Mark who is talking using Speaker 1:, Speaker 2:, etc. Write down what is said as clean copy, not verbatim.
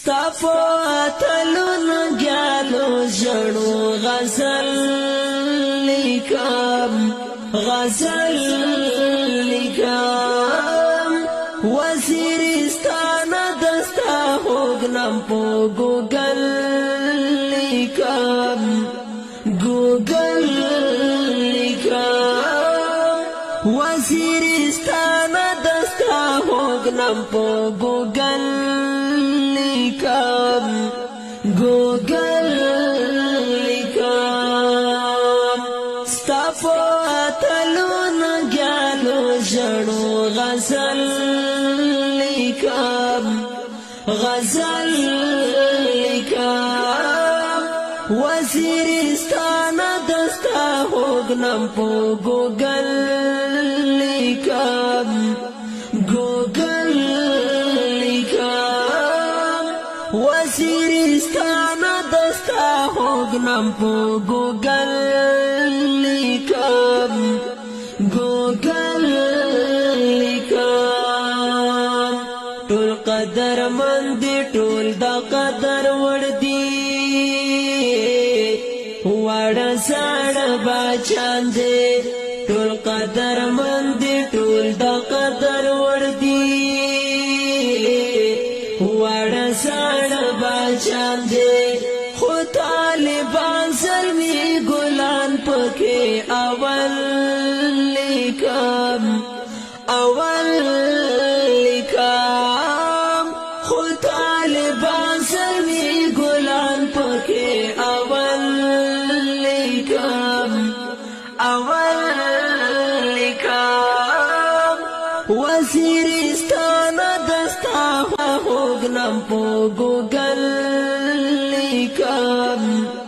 Speaker 1: ستافو اتلون گالو جڑو غزل لیکم وزیرستان دستا ہوگنم پو گوگل لیکم وزیرستان دستا ہوگنم پو گوگل لیکم ستافو اتلون گالو جڑو غزل لیکم وزیرستان دستا ہوگنم پو گوگل لیکم وزیرستان دستا ہوگنم پو گوگل لیکم ټول قدر مند ټول د قدر ور دی وړ سړ بچان دي ټول قدر مند ټول د قدر ور دی وړ سړ بچان دي خو طالبان زلمی ګلان پکې اول لیکم خو طالبان زلمی ګلان پکې اول لیکم وزیرستان دستا ہوگنم پو گوگل لیکم